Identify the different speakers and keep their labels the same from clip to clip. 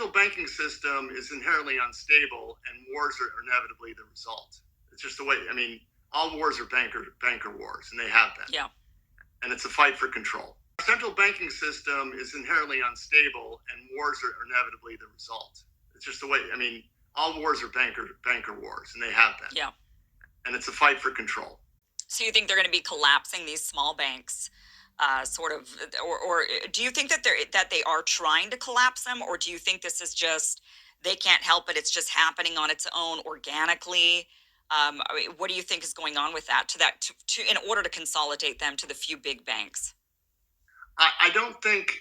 Speaker 1: central banking system is inherently unstable, and wars are inevitably the result. It's just the way. I mean, all wars are banker wars, and they have been.
Speaker 2: Yeah.
Speaker 1: And it's a fight for control. The central banking system is inherently unstable, and wars are inevitably the result. It's just the way. I mean, all wars are banker wars, and they have been.
Speaker 2: Yeah.
Speaker 1: And it's a fight for control.
Speaker 2: So you think they're going to be collapsing these small banks, sort of, or do you think that they are trying to collapse them, or do you think this is just they can't help it? It's just happening on its own organically. I mean, what do you think is going on with that? To in order to consolidate them to the few big banks.
Speaker 1: I don't think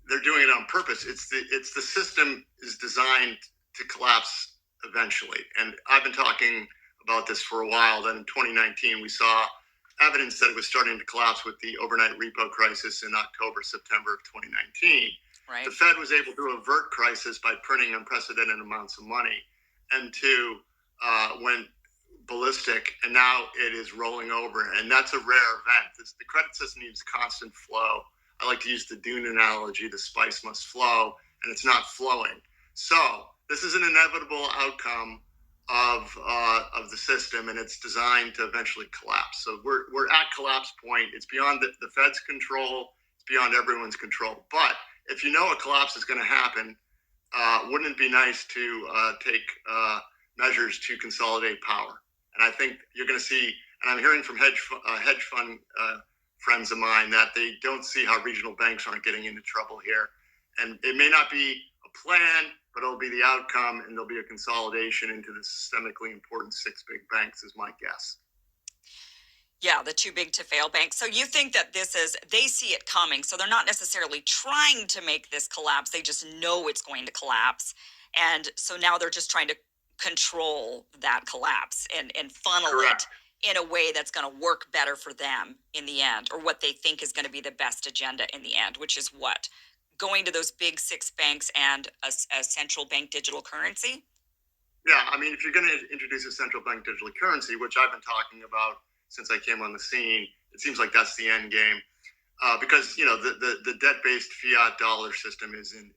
Speaker 1: they're doing it on purpose. It's the system is designed to collapse eventually. And I've been talking about this for a while. Then in 2019, we saw evidence that it was starting to collapse with the overnight repo crisis in October, September of 2019.
Speaker 2: Right.
Speaker 1: The Fed was able to avert crisis by printing unprecedented amounts of money, and went ballistic, and now it is rolling over, and that's a rare event. The credit system needs constant flow. I like to use the Dune analogy: the spice must flow, and it's not flowing. So this is an inevitable outcome of the system, and it's designed to eventually collapse. So we're at collapse point. It's beyond the Fed's control. It's beyond everyone's control. But if you know a collapse is going to happen, wouldn't it be nice to take measures to consolidate power? And I think you're going to see, and I'm hearing from hedge fund friends of mine that they don't see how regional banks aren't getting into trouble here. And it may not be a plan, but it'll be the outcome, and there'll be a consolidation into the systemically important six big banks, is my guess.
Speaker 2: Yeah, the too big to fail banks. So you think that they see it coming. So they're not necessarily trying to make this collapse. They just know it's going to collapse. And so now they're just trying to control that collapse and funnel
Speaker 1: Correct.
Speaker 2: it in a way that's going to work better for them in the end, or what they think is going to be the best agenda in the end, which is what? Going to those big six banks and a central bank digital currency?
Speaker 1: Yeah, I mean, if you're going to introduce a central bank digital currency, which I've been talking about since I came on the scene, it seems like that's the end game. Because the debt-based fiat dollar system is in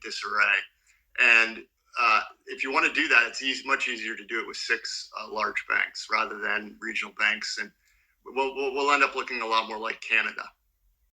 Speaker 1: disarray, and if you want to do that, it's much easier to do it with six large banks rather than regional banks, and we'll end up looking a lot more like Canada.